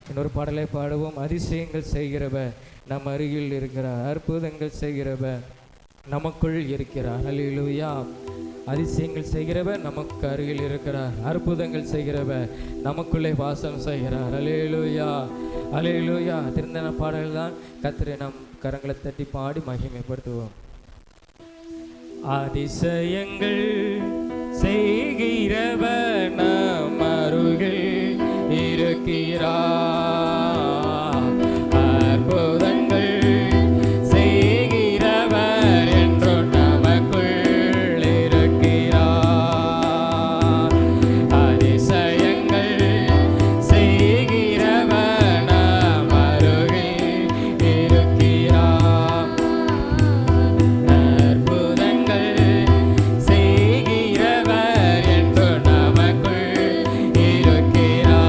இன்னொரு பாடலை பாடுவோம். அதிசயங்கள் செய்கிறவர் நம் அருகில் இருக்கிறார், அற்புதங்கள் செய்கிறவர் நமக்குள் இருக்கிறார். அல்லேலூயா. அதிசயங்கள் செய்கிறவர் நமக்கு அருகில் இருக்கிறார், அற்புதங்கள் செய்கிறவர் நமக்குள்ளே வாசம் செய்கிறார். அல்லேலூயா, அல்லேலூயா. திருந்தன பாடல் தான். கர்த்தரை நம் கரங்களை தட்டி பாடி மகிமைப்படுத்துவோம். அதிசயங்கள் செய்கிறவர் நம் அருகில் இருக்கிறார், அற்புதங்கள் செய்கிறவர் என்றும் நமக்குள் இருக்கிறார். அதிசயங்கள் செய்கிறவர் நம் அருகில் இருக்கிறார், அற்புதங்கள் செய்கிறவர் என்றும் நமக்குள் இருக்கிறார்.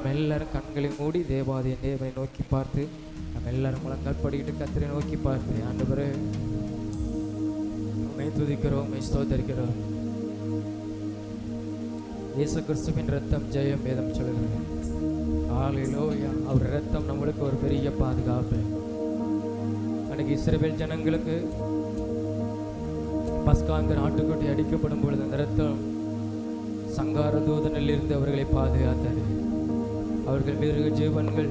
நம்ம எல்லாரும் கண்களை மூடி தேவாதிய தேவனை நோக்கி பார்த்து நம்ம எல்லாரும் முழங்கால் படிக்கிட்டு கர்த்தரை நோக்கி பார்த்து, ஆண்டவரே உம்மை துதிக்கிறோம், உம்மை ஸ்தோத்தரிக்கிறோம். இயேசு கிறிஸ்துவின் ரத்தம் ஜெயம் வேதம் சொல்கிறது. ஹல்லேலூயா. அவர் ரத்தம் நம்மளுக்கு ஒரு பெரிய பாதுகாப்பு. அன்னைக்கு இஸ்ரவேல் ஜனங்களுக்கு பஸ்காங்கிற ஆட்டுக்குட்டி அடிக்கப்படும் பொழுது அந்த ரத்தம் சங்கார தூதனில் இருந்து அவர்களை பாதுகாத்தது. அவர்கள் மிருக ஜீவன்கள்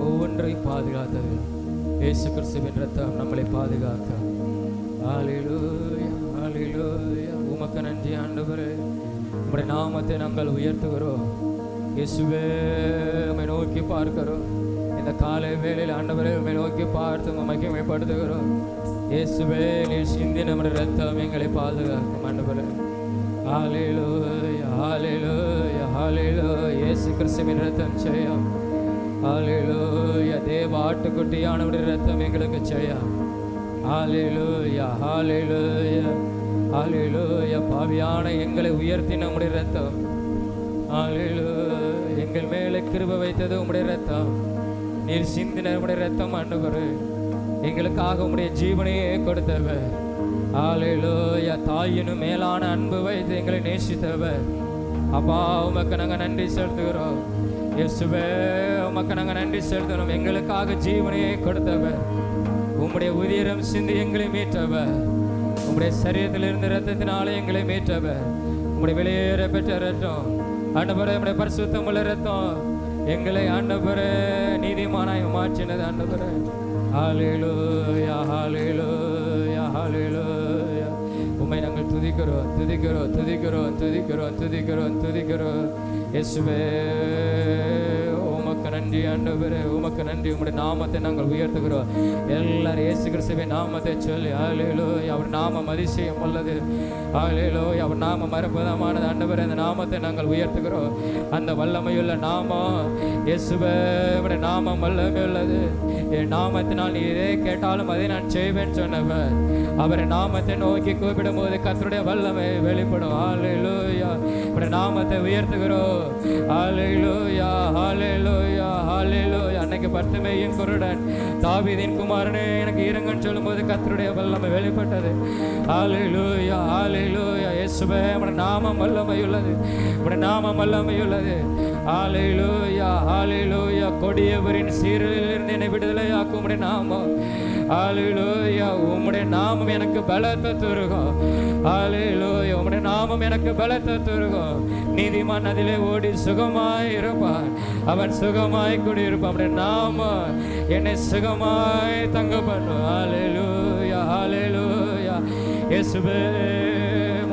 ஒவ்வொன்றையும் பாதுகாத்தது. இயேசு கிறிஸ்துவின் ரத்தம் நம்மளை பாதுகாக்க. ஹல்லேலூயா, ஹல்லேலூயா. உமக்கு நன்றி ஆண்டவரே. உம்முடைய நாமத்தை நாங்கள் உயர்த்துகிறோம். இயேசுவே உம்மை நோக்கி பார்க்கிறோம். இந்த காலை வேளையில் ஆண்டவரே உம்மை நோக்கி பார்த்து உம்மை மகிமைப்படுத்துகிறோம். இயேசுவே நீர் சிந்தி நம்முடைய ரத்தம் எங்களை பாதுகாக்கும் ஆண்டவரே. ஹல்லேலூயா, ஹல்லேலூயா, ஹல்லேலூயா. இயேசு கிறிஸ்துவின் ரத்தம் ஜெயம். ஹல்லேலூயா. தேவ ஆட்டுக்குட்டியானவருடைய ரத்தம் எங்களுக்கு ஜெயம். ஹல்லேலூயா, ஹல்லேலூயா, ஹல்லேலூயா. பாவியான எங்களை உயர்த்தி நம்முடைய ரத்தம். ஹல்லேலூயா. எங்கள் மேலே கிருபை வைத்தது உம்முடைய ரத்தம். நீர் சிந்தின உம்முடைய ரத்தம் ஆண்டவரே. எங்களுக்காக உம்முடைய ஜீவனையே கொடுத்தவர். ஹல்லேலூயா. தாயினும் மேலான அன்பு வைத்து எங்களை நேசித்தவர். அப்பா உமக்கு நாங்கள் நன்றி செலுத்துகிறோம். இயேசுவே உமக்கு நாங்கள் நன்றி செலுத்துகிறோம். எங்களுக்காக ஜீவனையே கொடுத்தவர். உம்முடைய உதிரம் சிந்தி எங்களை மீட்டவர். உம்முடைய சரீரத்திலிருந்து ரத்தத்தினாலே எங்களை மீட்டவர். உம்முடைய வெளியேற பெற்ற ரத்தம் ஆண்டவரே, உம்முடைய பரிசுத்தமுள்ள ரத்தம் எங்களை ஆண்டவரே நீதிமானாய் மாற்றினது ஆண்டவரே. ஹல்லேலூயா, ஹல்லேலூயா, ஹல்லேலூயா. உம்மை நாங்கள் துதிக்கிறோம், துதிக்கிறோம், துதிக்கிறோம், துதிக்கிறோம், துதிக்கிறோம், துதிக்கிறோம். இயேசுவே உமக்கு நன்றி ஆண்டவரே, உமக்கு நன்றி. உம்முடைய நாமத்தை நாங்கள் உயர்த்துகிறோம். எல்லாரும் இயேசு கிறிஸ்துவின் நாமத்தை சொல்லி ஹல்லேலூயா. அவர் நாமம் அதிசயம் உள்ளது. ஹல்லேலூயா. அவர் நாமம் அற்புதமானது ஆண்டவரே. அந்த நாமத்தை நாங்கள் உயர்த்துகிறோம். அந்த வல்லமையுள்ள நாமம் இயேசுவே, உம்முடைய நாமம் வல்லமை உள்ளது. என் நாமத்தினால் நீ எதை கேட்டாலும் அதை நான் செய்வேன் சொன்னவர். அவரை நாமத்தை நோக்கி கூப்பிடும் போது கர்த்தருடைய வல்லமை வெளிப்படும். ஹல்லேலூயா. உம்முடைய நாமத்தை உயர்த்துகிறோம். ஹல்லேலூயா, ஹல்லேலூயா, ஹல்லேலூயா. அன்னைக்கு பர்த்திமேயின் குருடன் தாவீதின் குமாரனே எனக்கு இரங்கன்னு சொல்லும்போது கர்த்தருடைய வல்லமை வெளிப்பட்டது. ஹல்லேலூயா, ஹல்லேலூயா. இயேசுவே உம்முடைய நாமம் வல்லமை உள்ளது. உம்முடைய நாமம் வல்லமை உள்ளது. ஹல்லேலூயா, ஹல்லேலூயா. கொடியவரின் சீரலிலிருந்து என்னை விடுதலையாக்கும் உம்முடைய நாமம். ஹல்லேலூயா. உம்முடைய நாமம் எனக்கு பலத்தை தருகும். ஹல்லேலூயா. உம்முடைய நாமம் எனக்கு பலத்தை தருகும். நீதிமான் அதிலே ஓடி சுகமாய் இருப்பான். அவன் சுகமாய் குடியிருப்பான். உம்முடைய நாமம் என்னை சுகமாய் தங்க பண்ணும். ஹல்லேலூயா, ஹல்லேலூயா. இயேசுவே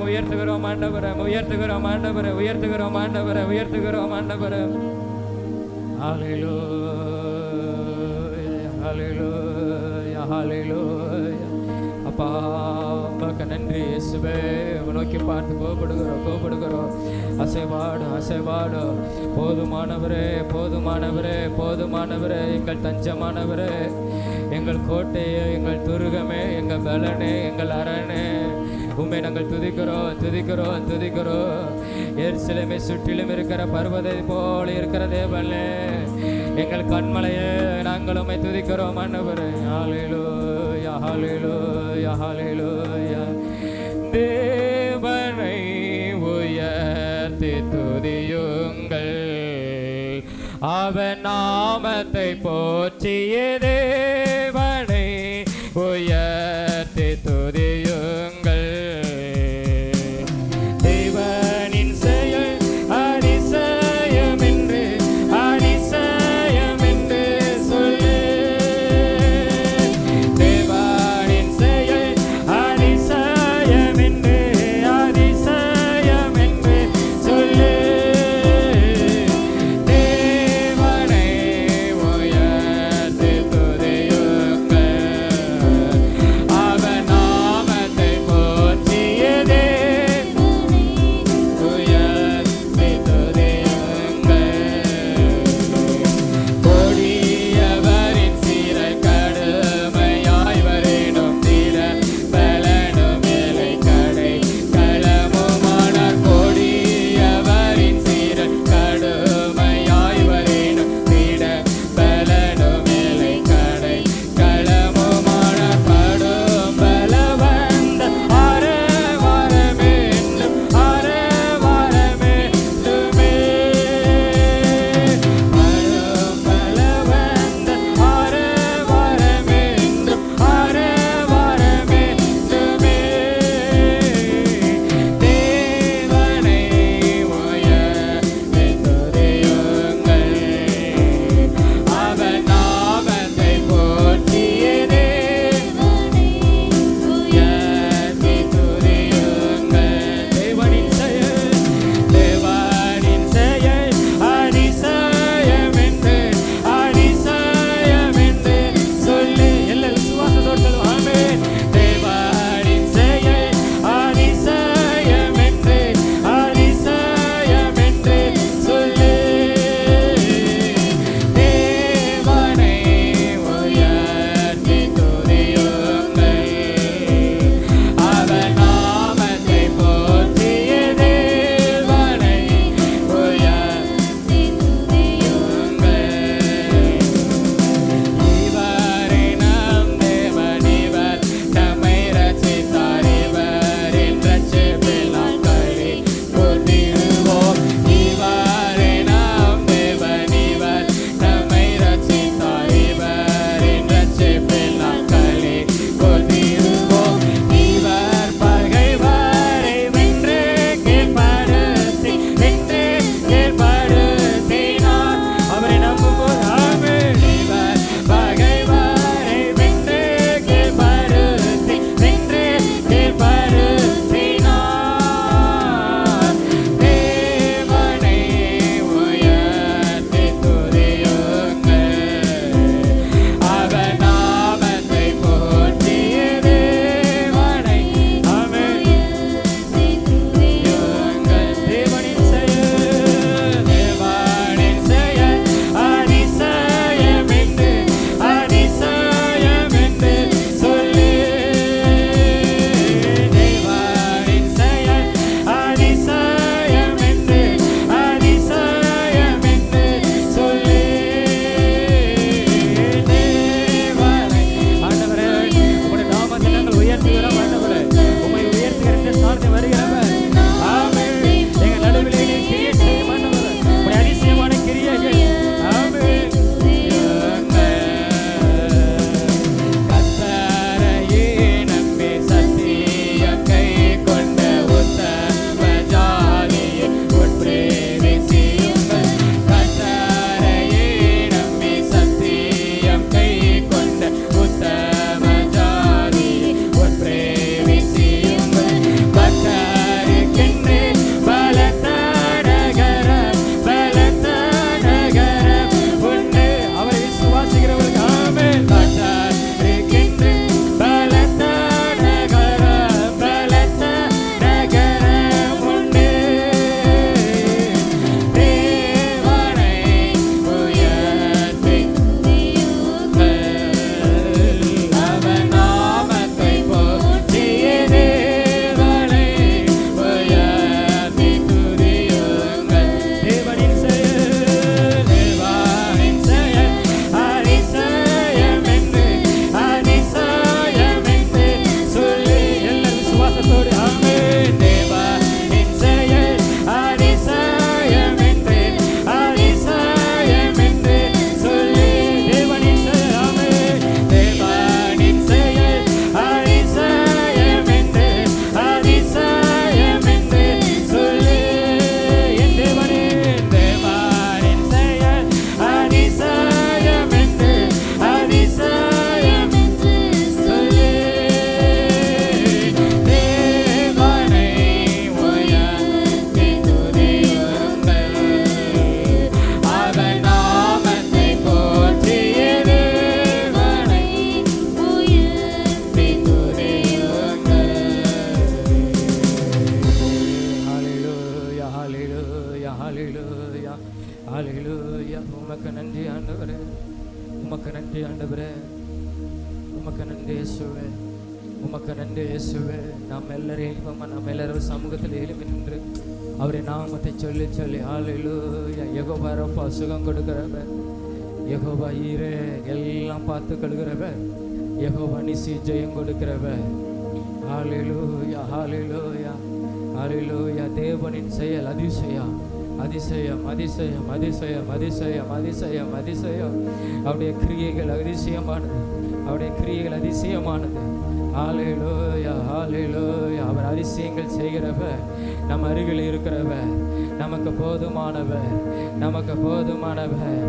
உயர்த்துகிறோம் ஆண்டவரே, உயர்த்துகிறோம் ஆண்டவரே, உயர்த்துகிறோம் ஆண்டவரே, உயர்த்துகிறோம் ஆண்டவரே. ஹல்லேலூயா, ஹல்லேலூயா, ஹல்லேலூயா. அப்பா உமக்கு நன்றி இயேசுவே. நோக்கி பார்த்து கோபப்படுகிறோம், கோபப்படுகிறோம். அசைவாடும், அசைவாடும். போதுமானவரே, போதுமானவரே, போதுமானவரே. எங்கள் தஞ்சமானவரே, எங்கள் கோட்டையே, எங்கள் துருகமே, எங்கள் பலனே, எங்கள் அரணே. உம்மை நாங்கள் துதிக்கிறோம், துதிக்கிறோம், துதிக்கிறோம். எருசலேமை சுற்றிலும் இருக்கிற பர்வதை போல இருக்கிற தேவனே, எங்கள் கண்மலையே, நாங்கள் உம்மை துதிக்கிறோம் ஆண்டவரே. ஹல்லேலூயா, ஹல்லேலூயா, ஹல்லேலூயா. தேவனை உயர்த்தி துதியுங்கள். அவன் நாமத்தை போற்றிய தேவனை உயர்த்தி துதியுங்கள். தேவனின் செயல் அதிசயம் என்று, அதிசயம் என்று சொல்லு. தேவனின் செயல் அதிசயம் என்று, அதிசயம் என்று சொல்லு. தேவனை உயர்த்தி துதி பயன்படுத்தி வருகிறவர். ஆமென். எங்கள் நடுவிலே நீர் கிரியை செய்யும் ஆண்டவரே. உம்முடைய அதிசயமான கிரியைகள். ஆமென். கர்த்தரையே நம்பி சத்தியம் கைக்கொண்ட உத்தம ஜாதியை உட்பிரவேசியுங்கள். கர்த்தரையே நம்பி சத்தியம் கைக்கொண்ட உத்தம ஜாதியை உட்பிரவேசியுங்கள். கர்த்தருக்கென்று பலத்த நகரம் உண்டு. அவரை விசுவாசிக்கிறவர்களுக்கு ஆமென். கர்த்தருக்கென்று பலத்த நகரம் உண்டு. தேவனை உயர்த்தி அவர் நாமத்தை போற்றிய தேவனை உயர்த்தி துதியுங்கள். தேவனின் செயல் அதிசயம் என்று சொல்லி எல்லாரும் விசுவாசத்தோடு ஆமென். தேவனின் செயல் அதிசயம் என்று சொல்லி தேவனின் செயல் ஆமென். தேவனின் செயல் அதிசயம் என்று சொல்லி என் தேவனின் செயல் அதிசயம் என்று சொல்லி தேவனை உயர்த்தி துதியுங்கள். அவர் நாமத்தை போற்றிய தேவனை உயர்த்தி துதியுங்கள். ஹல்லேலூயா ஹல்லேலூயா ஹல்லேலூயா ஹல்லேலூயா. உமக்கு நன்றி ஆண்டவரே, உமக்கு நன்றி ஆண்டவரே, உமக்கு நன்றி இயேசுவே, உமக்கு நன்றி இயேசுவே. நாம் எல்லாரும் சமூகத்தில் எழுப்பி நின்று அவருடைய நாமத்தை சொல்லி சொல்லி ஹல்லேலூயா. யெகோவா ரப்பா சுகம் கொடுக்கிறவர், யெகோவா ஈரே எல்லாம் பார்த்து கொள்கிறவர், யெகோவா நிசி ஜெயம் கொடுக்கிறவர். ஹல்லேலூயா ஹல்லேலூயா ஹல்லேலூயா. தேவனின் செயல் அதிசயம் அதிசயம் அதிசயம் அதிசயம் அதிசயம் அதிசயம் அதிசயம். அவருடைய கிரியைகள் அதிசயமானது, அவருடைய கிரியைகள் அதிசயமானது. ஹல்லேலூயா ஹல்லேலூயா. அவர் அதிசயங்கள் செய்கிறவர், நம் அருகில் இருக்கிறவர், நமக்கு போதுமானவர், நமக்கு போதுமானவர்.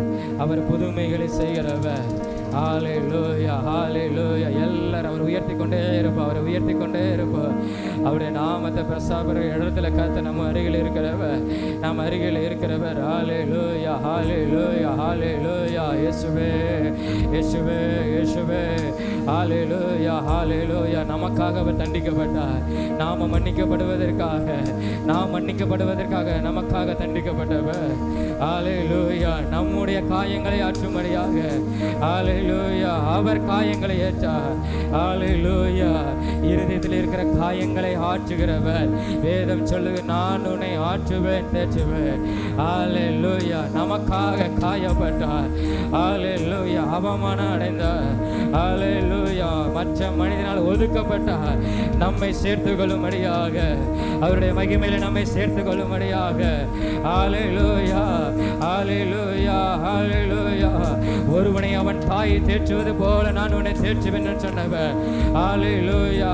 அவர் புதுமைகளை செய்கிறவர். ஹல்லேலூயா ஹல்லேலூயா. எல்லாரும் அவர் உயர்த்தி கொண்டே இருப்போம், அவரை உயர்த்தி கொண்டே இருப்போம். அவருடைய நாமத்தை பிரசாபர இடத்துல காத்து நம்ம அருகில் இருக்கிறவர், நம்ம அருகில் இருக்கிறவர். ஹல்லேலூயா ஹல்லேலூயா ஹல்லேலூயா. இயேசுவே இயேசுவே இயேசுவே. ஹல்லேலூயா ஹல்லேலூயா. நமக்காக அவர் தண்டிக்கப்பட்டார், நாம மன்னிக்கப்படுவதற்காக, நாம் மன்னிக்கப்படுவதற்காக நமக்காக தண்டிக்கப்பட்டவர். ஹல்லேலூயா. நம்முடைய காயங்களை ஆற்றும்படியாக ஹல்லேலூயா அவர் காயங்களை ஏற்றார். ஹல்லேலூயா. இருதயத்தில் இருக்கிற காயங்களை ஆற்றுகிறவர். வேதம் சொல்லுது, நான் உன்னை ஆற்றுவேன் தேற்றுவேன். ஹல்லேலூயா. நமக்காக காயப்பட்டார். ஹல்லேலூயா. அவமானம் அடைந்தார். ஹல்லேலூயா. மற்ற மனிதனால் ஒதுக்கப்பட்டார். நம்மை சேர்த்து கொள்ளும்படியாக, அவருடைய மகிமையில நம்மை சேர்த்து கொள்ளும்படியாக. ஹல்லேலூயா ஹல்லேலூயா ஹல்லேலூயா. ஒருவனை அவன் தாயை தேற்றுவது போல நான் உன்னை தேற்றுவேன் என்று சொன்னவர். ஹல்லேலூயா.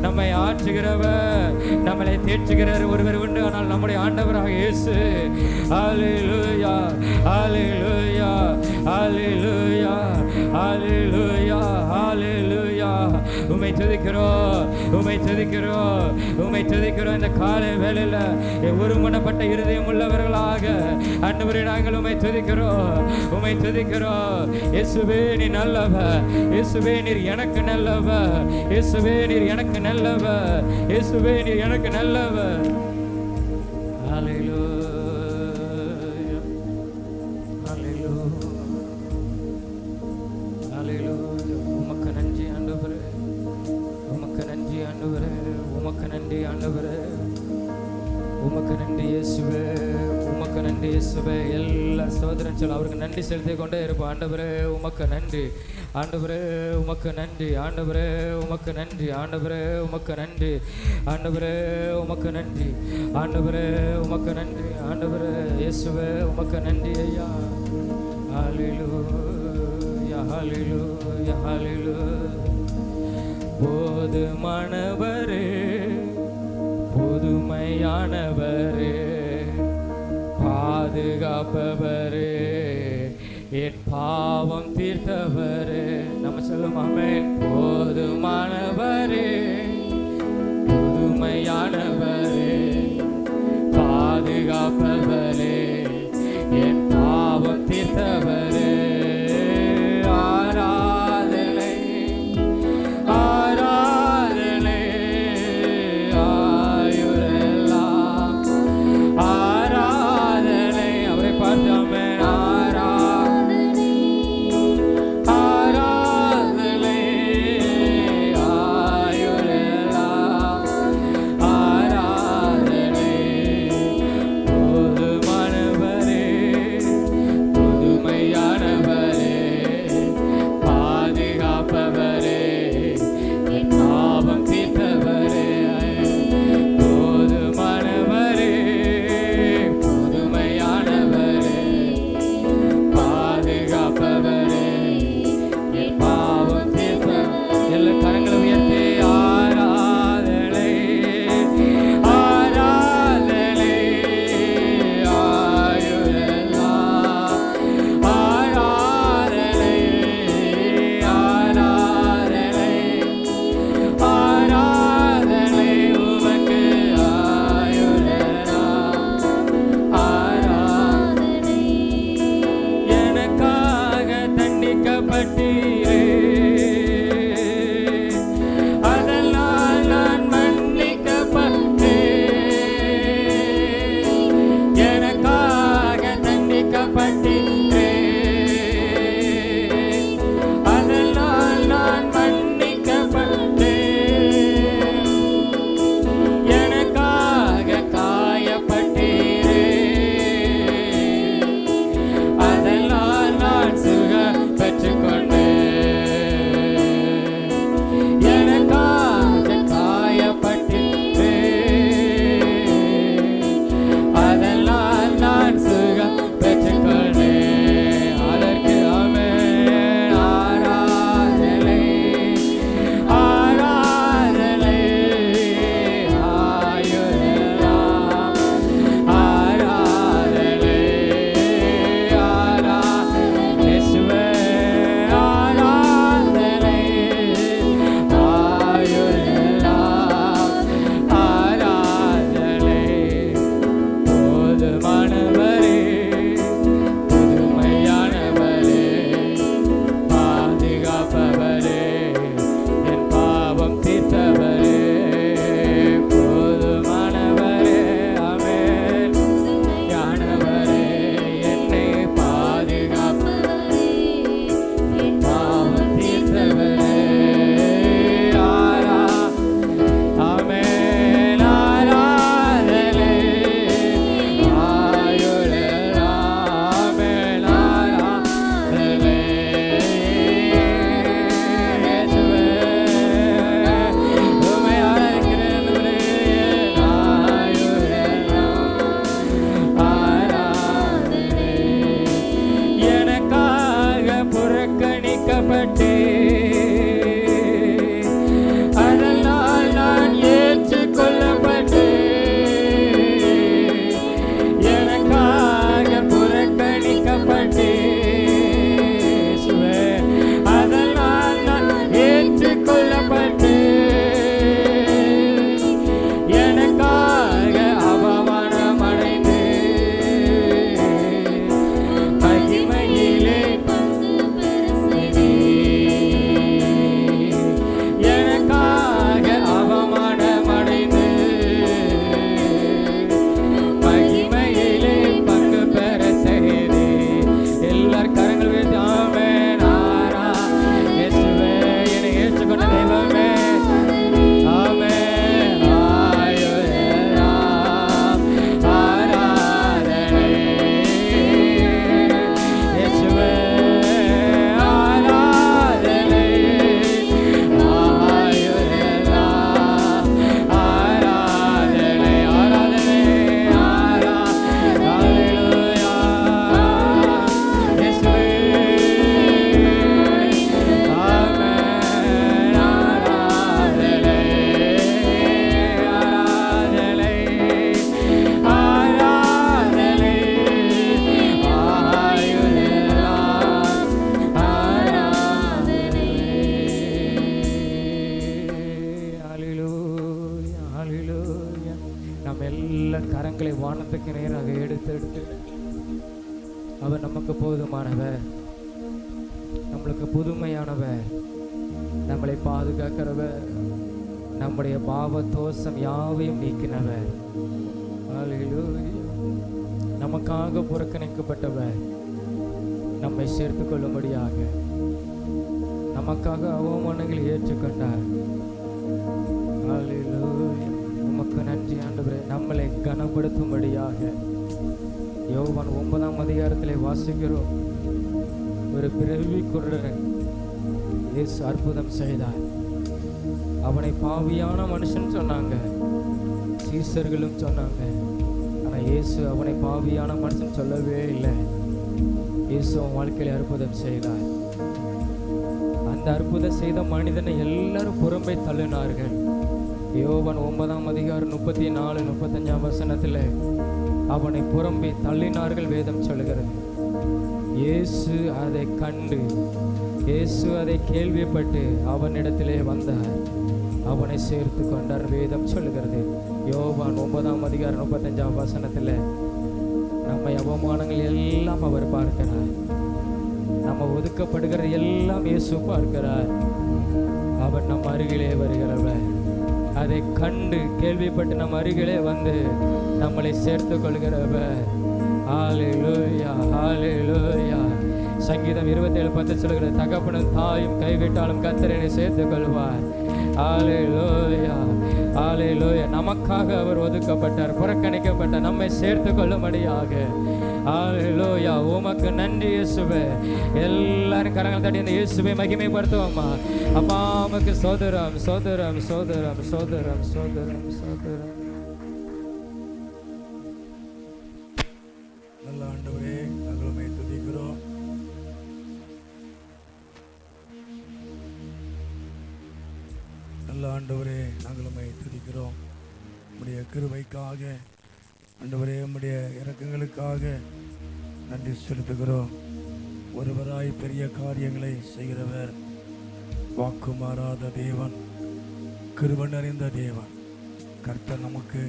நம்மை ஆற்றுகிறவர், நம்மளை தேற்றுகிறவர் ஒருவர் உண்டு, ஆனால் நம்முடைய ஆண்டவராக இயேசு. ஹல்லேலூயா ஹல்லேலூயா ஹல்லேலூயா ஹல்லேலூயா ஹல்லேலூயா. உம்மை துதிக்கிறோம், உம்மை துதிக்கிறோம், உம்மை துதிக்கிறோம். இந்த காலை வேளையில ஒருமனப்பட்ட இருதயம் உள்ளவர்களாக ஆண்டவரே நாங்கள் உம்மை துதிக்கிறோம், உம்மை துதிக்கிறோம். இயேசுவே நீ நல்லவர், இயேசுவே நீர் எனக்கு நல்லவர், இயேசுவே நீர் எனக்கு நல்லவர், இயேசுவே நீர் எனக்கு நல்லவர். ஹல்லேலூயா ஹல்லேலூயா ஹல்லேலூயா. உமக்கு நன்றி ஆண்டவரே, உமக்கு நன்றி ஆண்டவரே, உமக்கு நன்றி ஆண்டவரே, உமக்கு நன்றி இயேசுவே, உமக்கு நன்றி இயேசுவே. எல்லா சகோதரன் சொல்ல அவருக்கு நன்றி செலுத்தி கொண்டே இருப்போம். ஆண்டவரே உமக்கு நன்றி. ஆண்டவரே உமக்கு நன்றி, ஆண்டவரே உமக்கு நன்றி, ஆண்டவரே உமக்கு நன்றி, ஆண்டவரே உமக்கு நன்றி, ஆண்டவரே உமக்கு நன்றி, ஆண்டவரே இயேசுவே உமக்கு நன்றி ஐயா. ஹல்லேலூயா ஹல்லேலூயா ஹல்லேலூயா. போதுமானவரே புதுமையானவரே பாதுகாப்பவரே என் பாவம் தீர்த்தவரே. நம்ம சொல்லும் ஆமென். போதுமானவரே புதுமையானவரே பாதுகாப்பவரே என் பாவம் தீர்த்தவரே. ஆராதனை ஆராதனை ஆயுரெல்லாம் ஆராதனை. அவரை பார்த்தாமே ஆராதனை நம்ம எல்லா கரங்களை வானத்துக்கு நேராக எடுத்து அவர் நமக்கு போதுமானவர், நம்மளுக்கு புதுமையானவர், நம்மளை பாதுகாக்கிறவர், நம்முடைய பாவ தோஷம் யாவையும் நீக்கினவர். நமக்காக புறக்கணிக்கப்பட்டவர், நம்மை சேர்த்து கொள்ளும்படியாக நமக்காக அவமானங்களை ஏற்றுக்கொண்டார். உமக்கு நன்றி ஆண்டவரே. நம்மளை கனப்படுத்தும்படியாக யோவான் 9ஆம் அதிகாரத்திலே வாசிக்கிறோம். ஒரு பிறவி குருடன் இயேசு அற்புதம் செய்தார். அவனை பாவியான மனுஷன் சொன்னாங்க, சீசர்களும் சொன்னாங்க. ஆனால் இயேசு அவனை பாவியான மனுஷன் சொல்லவே இல்லை. இயேசு அவன் வாழ்க்கையில அற்புதம் செய்தார். அந்த அற்புதம் செய்த மனிதனை எல்லாரும் புறம்பே தள்ளினார்கள். யோவான் 9ஆம் அதிகாரம் 34, 35ஆம் வசனத்தில் அவனை புறம்பே தள்ளினார்கள் வேதம் சொல்லுகிறது. இயேசு அதை கண்டு, இயேசு அதை கேள்விப்பட்டு அவனிடத்திலே வந்தார், அவனை சேர்த்து கொண்டார் வேதம் சொல்லுகிறது. யோவான் 9ஆம் அதிகாரம் 35ஆம் வசனத்தில் நம்மை அவமானங்கள் எல்லாம் அவர் பார்க்கிறார், நம்ம ஒதுக்கப்படுகிற எல்லாம் இயேசு பார்க்கிறார். அவர் நம் அருகிலே வருகிறவர். அதை கண்டு கேள்விப்பட்டு நம் அருகிலே வந்து நம்மளை சேர்த்து கொள்கிறவர். ஹல்லேலூயா, ஹல்லேலூயா. சங்கீதம் 27:10 சொல்கிறது, தகப்பனும் தாயும் கைவிட்டாலும் கர்த்தர் என்னை சேர்த்து கொள்வார். ஹல்லேலூயா, ஹல்லேலூயா. நமக்காக அவர் ஒதுக்கப்பட்டார், புறக்கணிக்கப்பட்டார், நம்மை சேர்த்து கொள்ளும்படியாக. ஹல்லேலூயா. உமக்கு நன்றி இயேசுவே. எல்லாரும் கரங்கள் தட்டி இந்த இயேசுவை மகிமைப்படுத்துவோமா? அப்பா உமக்கு சோதரம், சோதரம், சோதரம், சோதரம், சோதரம், சோதரம். நல்ல ஆண்டவரே, நாங்களுமே துதிக்கிறோம். நல்ல ஆண்டவரே, நாங்களுமே துதிக்கிறோம். உம்முடைய கிருபைக்காக ஆண்டவரே, உம்முடைய இரக்கங்களுக்காக நன்றி செலுத்துகிறோம். ஒருவராய் பெரிய காரியங்களை செய்கிறவர், வாக்கு மாறாத தேவன், கிருபை நிறைந்த தேவன். கர்த்தர் நமக்கு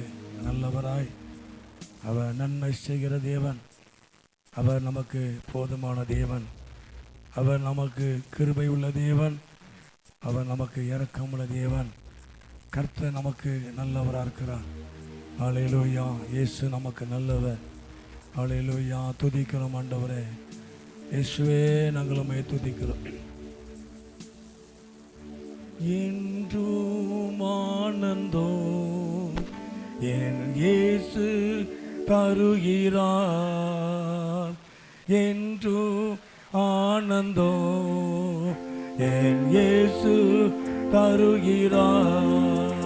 நல்லவராய், அவர் நன்மை செய்கிற தேவன், அவர் நமக்கு போதுமான தேவன், அவர் நமக்கு கிருபை உள்ள தேவன், அவர் நமக்கு இரக்கமுள்ள தேவன். கர்த்தர் நமக்கு நல்லவராக இருக்கிறார். ஹல்லேலூயா. இயேசு நமக்கு நல்லவர். ஹல்லேலூயா. துதிக்கிறோம் ஆண்டவரே. இயேசுவே, நாங்களுமே துதிக்கிறோம். என்றும் ஆனந்தம் என் இயேசு தருகிறார், என்றும் ஆனந்தம் என் இயேசு தருகிறார்.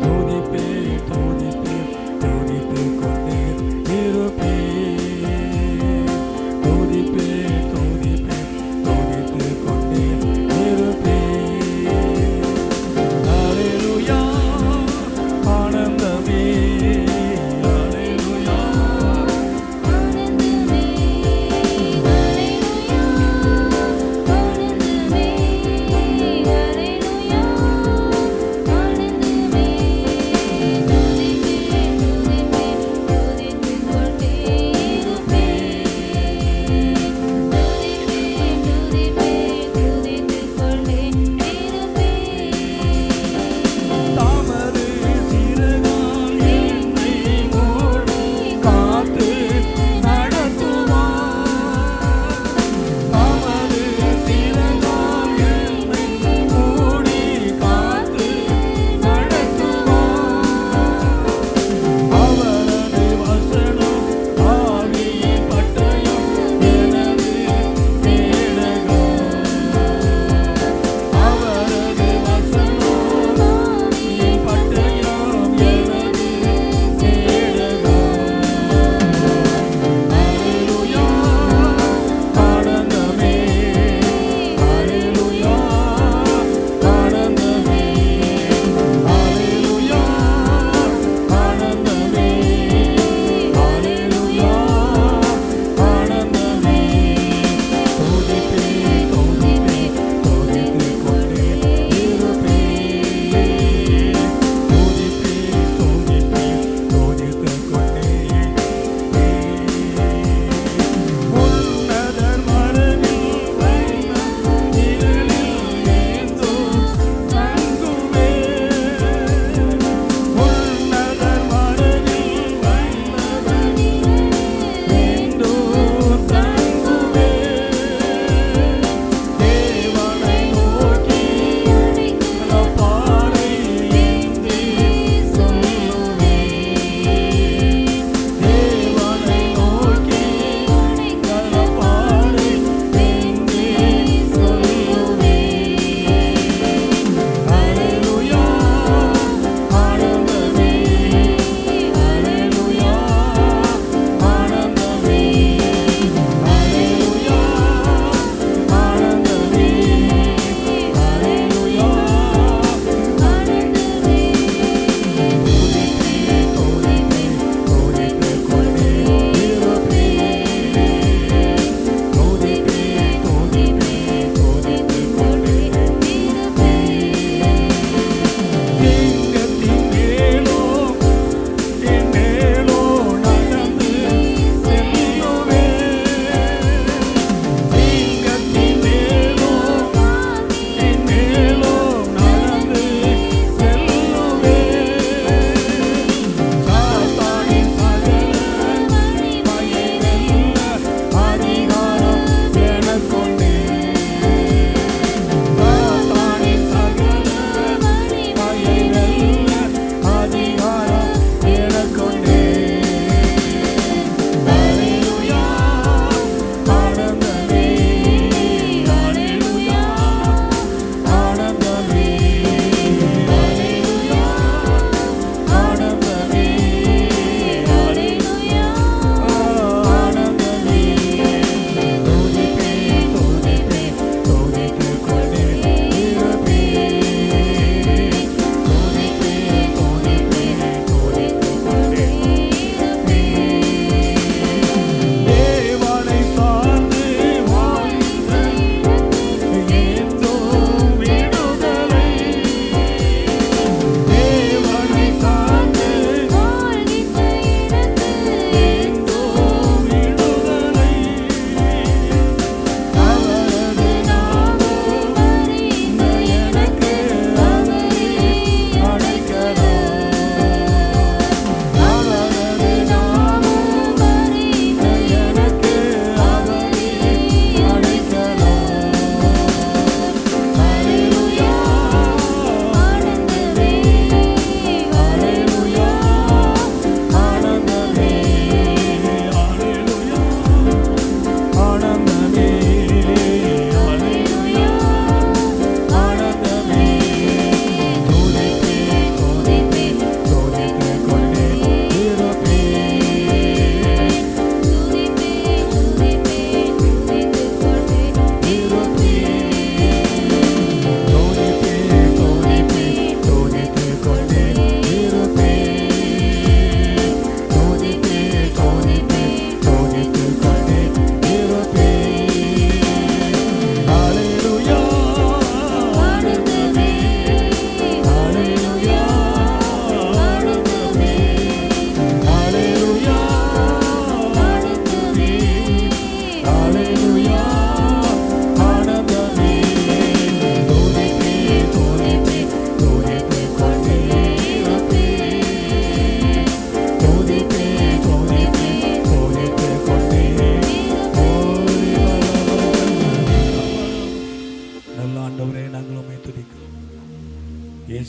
துதிப்பே துதிப்பே துதித்து கொண்டே இருப்பே, துதிப்பே துதிப்பே துதித்து கொண்டே இருப்பே. ஹல்லேலூயா, ஆனந்தமே, ஹல்லேலூயா, ஆனந்தமே, ஹல்லேலூயா, ஆனந்தமே, ஹல்லேலூயா,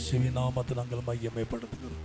இயேசுவின் நாமத்தை நாங்கள் மையமைப்படுத்துகிறோம்.